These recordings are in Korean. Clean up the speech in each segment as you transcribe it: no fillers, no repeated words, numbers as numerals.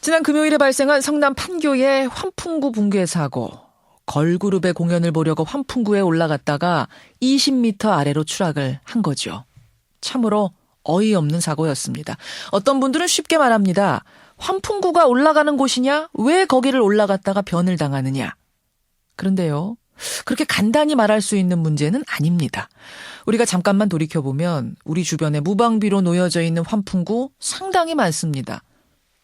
지난 금요일에 발생한 성남 판교의 환풍구 붕괴 사고. 걸그룹의 공연을 보려고 환풍구에 올라갔다가 20m 아래로 추락을 한 거죠. 참으로 어이없는 사고였습니다. 어떤 분들은 쉽게 말합니다. 환풍구가 올라가는 곳이냐? 왜 거기를 올라갔다가 변을 당하느냐? 그런데요, 그렇게 간단히 말할 수 있는 문제는 아닙니다. 우리가 잠깐만 돌이켜보면 우리 주변에 무방비로 놓여져 있는 환풍구 상당히 많습니다.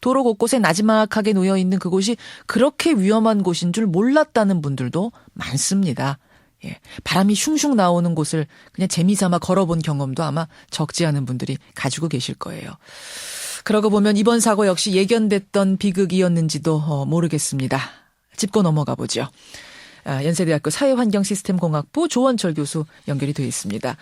도로 곳곳에 나지막하게 놓여있는 그곳이 그렇게 위험한 곳인 줄 몰랐다는 분들도 많습니다. 예, 바람이 슝슝 나오는 곳을 그냥 재미삼아 걸어본 경험도 아마 적지 않은 분들이 가지고 계실 거예요. 그러고 보면 이번 사고 역시 예견됐던 비극이었는지도 모르겠습니다. 짚고 넘어가 보죠. 연세대학교 사회환경시스템공학부 조원철 교수 연결이 되어 있습니다.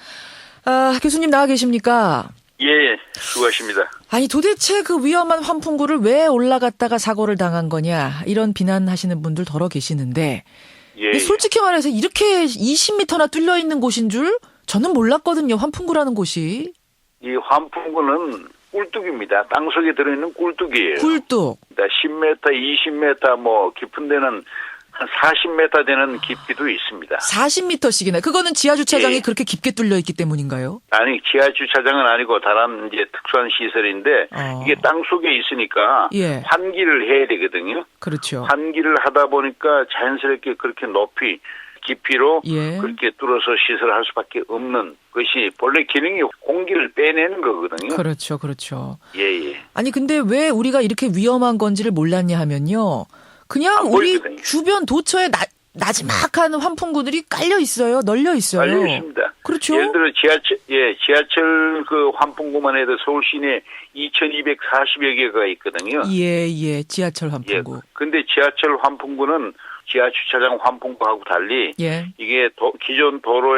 교수님 나와 계십니까? 예, 수고하십니다. 아니 도대체 그 위험한 환풍구를 왜 올라갔다가 사고를 당한 거냐 이런 비난하시는 분들 더러 계시는데 예. 솔직히 말해서 이렇게 20m나 뚫려 있는 곳인 줄 저는 몰랐거든요. 환풍구라는 곳이. 이 환풍구는 꿀뚝입니다. 땅속에 들어있는 꿀뚝이에요. 꿀뚝. 10m, 20m 뭐 깊은 데는 한 40m 되는 깊이도 있습니다. 40m씩이나. 그거는 지하주차장이 예. 그렇게 깊게 뚫려 있기 때문인가요? 아니, 지하주차장은 아니고 다른 이제 특수한 시설인데 이게 땅속에 있으니까 예. 환기를 해야 되거든요. 그렇죠. 환기를 하다 보니까 자연스럽게 그렇게 높이 깊이로 예. 그렇게 뚫어서 시설할 수밖에 없는 것이 본래 기능이 공기를 빼내는 거거든요. 그렇죠. 그렇죠. 예. 아니 근데 왜 우리가 이렇게 위험한 건지를 몰랐냐 하면요. 그냥 우리 보이거든요. 주변 도처에 나지막한 환풍구들이 깔려 있어요. 널려 있어요. 깔려 있습니다. 그렇죠. 예를 들어 지하철 그 환풍구만 해도 서울 시내 2,240여 개가 있거든요. 예. 지하철 환풍구. 근데 지하철 환풍구는 지하주차장 환풍구하고 달리 예. 이게 기존 도로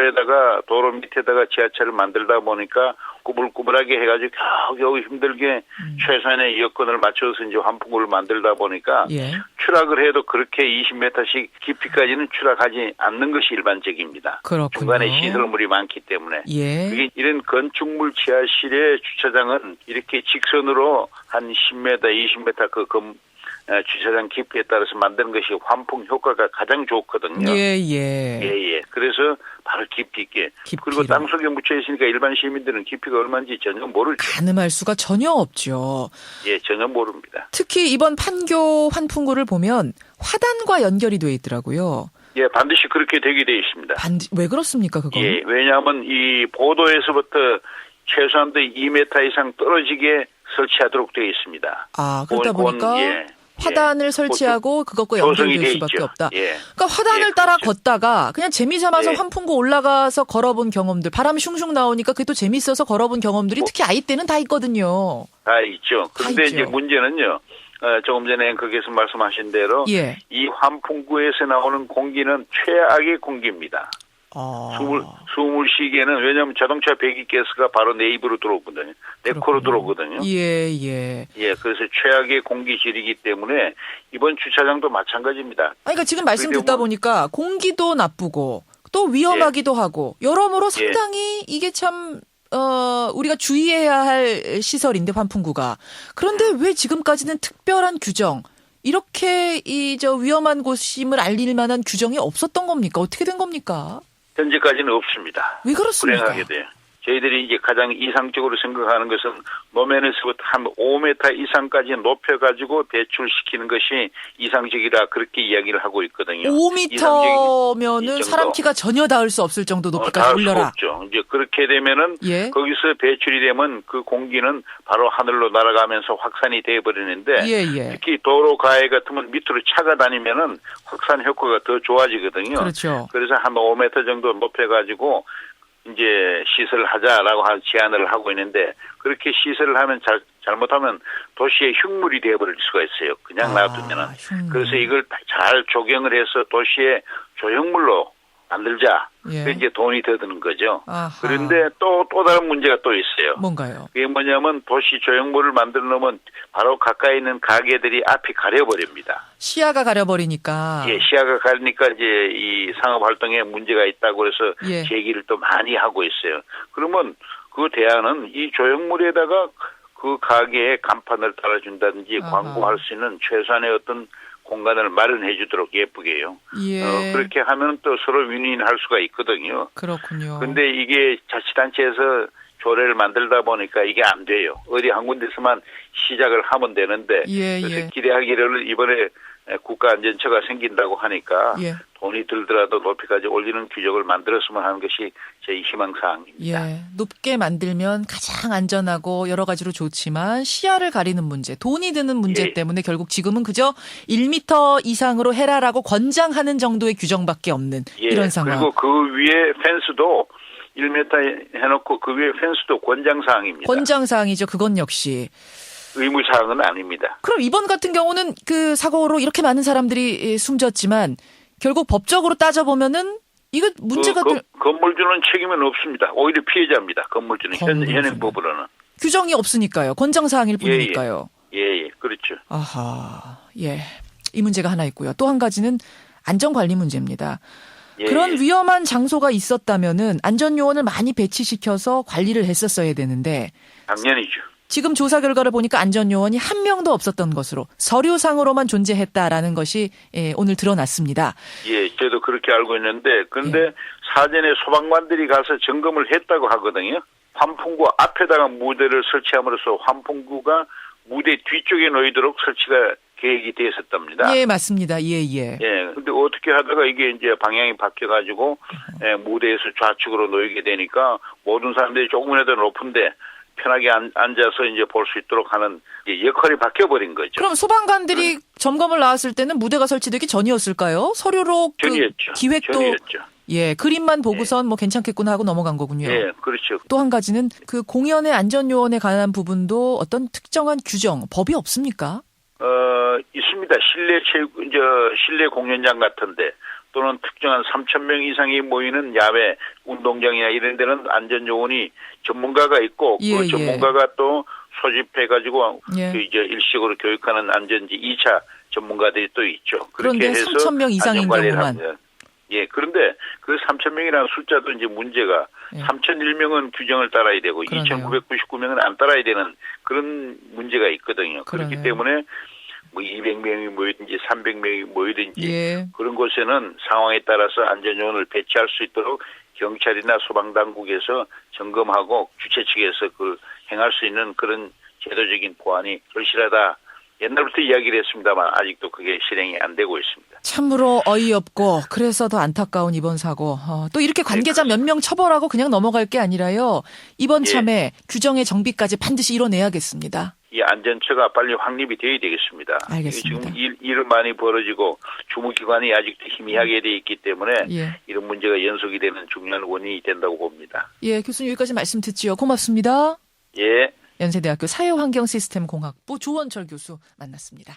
밑에다가 지하철을 만들다 보니까 꾸불꾸불하게 해가지고 겨우 힘들게 최소한의 여건을 맞춰서 이제 환풍구를 만들다 보니까 예. 추락을 해도 그렇게 20m씩 깊이까지는 추락하지 않는 것이 일반적입니다. 그렇군요. 중간에 시설물이 많기 때문에. 예. 그게 이런 건축물 지하실의 주차장은 이렇게 직선으로 한 10m, 20m 주차장 깊이에 따라서 만드는 것이 환풍 효과가 가장 좋거든요. 예. 그래서 바로 깊이 있게. 깊이로. 그리고 땅속에 묻혀 있으니까 일반 시민들은 깊이가 얼마인지 전혀 모르죠. 가늠할 수가 전혀 없죠. 예, 전혀 모릅니다. 특히 이번 판교 환풍구를 보면 화단과 연결이 돼 있더라고요. 예, 반드시 그렇게 되게 돼 있습니다. 왜 그렇습니까, 그건? 예, 왜냐하면 이 보도에서부터 최소한도 2m 이상 떨어지게 설치하도록 되어 있습니다. 그러다 보니까 화단을 설치하고 그것과 연결될 수밖에 없다. 예. 그러니까 화단을 따라 그렇죠. 걷다가 그냥 재미삼아서 예. 환풍구 올라가서 걸어본 경험들, 바람이 슝슝 나오니까 그게 또 재밌어서 걸어본 경험들이 특히 아이 때는 다 있거든요. 다 있죠. 그런데 있죠. 이제 문제는요. 조금 전에 앵커께서 말씀하신 대로 예. 이 환풍구에서 나오는 공기는 최악의 공기입니다. 숨을 쉬기에는 왜냐하면 자동차 배기가스가 바로 내 입으로 들어오거든요. 내 코로 들어오거든요. 예. 그래서 최악의 공기질이기 때문에 이번 주차장도 마찬가지입니다. 그러니까 지금 말씀 듣다 보니까 공기도 나쁘고 또 위험하기도 하고 여러모로 상당히 이게 참 우리가 주의해야 할 시설인데 환풍구가. 그런데 왜 지금까지는 특별한 규정 이렇게 위험한 곳임을 알릴 만한 규정이 없었던 겁니까? 어떻게 된 겁니까? 현재까지는 없습니다. 왜 그렇습니까? 불행하게 돼요. 저희들이 이제 가장 이상적으로 생각하는 것은 노면에서부터 한 5m 이상까지 높여가지고 배출시키는 것이 이상적이라 그렇게 이야기를 하고 있거든요. 5m면은 사람 키가 전혀 닿을 수 없을 정도 높이까지 올려라. 없죠. 이제 그렇게 되면은 예. 거기서 배출이 되면 그 공기는 바로 하늘로 날아가면서 확산이 돼버리는데 특히 도로 가해 같으면 밑으로 차가 다니면은 확산 효과가 더 좋아지거든요. 그렇죠. 그래서 한 5m 정도 높여가지고 이제 시설을 하자라고 제안을 하고 있는데 그렇게 시설을 하면 잘못하면 도시의 흉물이 되어버릴 수가 있어요. 그냥 놔두면은. 그래서 이걸 잘 조경을 해서 도시의 조형물로 만들자. 그 이제 돈이 더 드는 거죠. 그런데 또 다른 문제가 또 있어요. 뭔가요? 그게 뭐냐면 도시 조형물을 만들어 놓으면 바로 가까이 있는 가게들이 앞이 가려버립니다. 시야가 가려버리니까. 시야가 가리니까 이제 이 상업 활동에 문제가 있다고 해서 제기를 또 많이 하고 있어요. 그러면 그 대안은 이 조형물에다가 그 가게에 간판을 달아준다든지 아하. 광고할 수 있는 최소한의 어떤 공간을 마련해 주도록 예쁘게요. 예. 그렇게 하면 또 서로 윈윈할 수가 있거든요. 그렇군요. 근데 이게 자치단체에서 조례를 만들다 보니까 이게 안 돼요. 어디 한 군데서만 시작을 하면 되는데 예, 그래서 예. 기대하기를 이번에 국가안전처가 생긴다고 하니까 예. 돈이 들더라도 높이까지 올리는 규정을 만들었으면 하는 것이 제 희망사항입니다. 예. 높게 만들면 가장 안전하고 여러 가지로 좋지만 시야를 가리는 문제, 돈이 드는 문제 예. 때문에 결국 지금은 그저 1m 이상으로 해라라고 권장하는 정도의 규정밖에 없는 예. 이런 상황. 그리고 그 위에 펜스도 1m 해놓고 그 위에 펜스도 권장사항입니다. 권장사항이죠. 그건 역시. 의무사항은 아닙니다. 그럼 이번 같은 경우는 그 사고로 이렇게 많은 사람들이 숨졌지만 결국 법적으로 따져보면은 이거 문제가 건물주는 책임은 없습니다. 오히려 피해자입니다. 건물주는 현행법으로는. 규정이 없으니까요. 권장사항일 뿐이니까요. 예, 그렇죠. 아하, 예. 이 문제가 하나 있고요. 또 한 가지는 안전관리 문제입니다. 예, 그런 위험한 장소가 있었다면은 안전요원을 많이 배치시켜서 관리를 했었어야 되는데 당연히죠. 지금 조사 결과를 보니까 안전요원이 한 명도 없었던 것으로 서류상으로만 존재했다라는 것이 오늘 드러났습니다. 예, 저도 그렇게 알고 있는데 그런데 예. 사전에 소방관들이 가서 점검을 했다고 하거든요. 환풍구 앞에다가 무대를 설치함으로써 환풍구가 무대 뒤쪽에 놓이도록 설치가 계획이 되어 있었답니다. 예, 맞습니다. 예. 예, 근데 어떻게 하다가 이게 이제 방향이 바뀌어가지고 무대에서 좌측으로 놓이게 되니까 모든 사람들이 조금이라도 높은데 편하게 앉아서 이제 볼 수 있도록 하는 역할이 바뀌어버린 거죠. 그럼 소방관들이 점검을 나왔을 때는 무대가 설치되기 전이었을까요? 서류로 전이었죠. 기획도 전이었죠. 예, 그림만 보고선 뭐 괜찮겠구나 하고 넘어간 거군요. 예, 그렇죠. 또 한 가지는 그 공연의 안전요원에 관한 부분도 어떤 특정한 규정, 법이 없습니까? 있습니다. 실내 공연장 같은데 또는 특정한 3,000명 이상이 모이는 야외 운동장이나 이런 데는 안전요원이 전문가가 있고 예, 그 전문가가 또 소집해가지고 예. 그 이제 일시적으로 교육하는 안전지 2차 전문가들이 또 있죠. 그런데 그렇게 해서 3,000명 이상인 안전관리를 경우만. 합니다. 예, 그런데 그 3,000명이라는 숫자도 이제 문제가 예. 3,001명은 규정을 따라야 되고 그러네요. 2,999명은 안 따라야 되는 그런 문제가 있거든요. 그러네요. 그렇기 때문에 뭐 200명이 모이든지 300명이 모이든지 예. 그런 곳에는 상황에 따라서 안전요원을 배치할 수 있도록 경찰이나 소방당국에서 점검하고 주최 측에서 그 행할 수 있는 그런 제도적인 보완이 절실하다. 옛날부터 이야기를 했습니다만 아직도 그게 실행이 안 되고 있습니다. 참으로 어이없고 그래서 더 안타까운 이번 사고. 또 이렇게 관계자 몇 명 처벌하고 그냥 넘어갈 게 아니라요. 이번 참에 규정의 정비까지 반드시 이뤄내야겠습니다. 이 안전처가 빨리 확립이 되어야 되겠습니다. 알겠습니다. 지금 일은 많이 벌어지고 주무기관이 아직도 희미하게 돼 있기 때문에 예. 이런 문제가 연속이 되는 중요한 원인이 된다고 봅니다. 예, 교수님 여기까지 말씀 듣지요. 고맙습니다. 예. 연세대학교 사회환경시스템공학부 조원철 교수 만났습니다.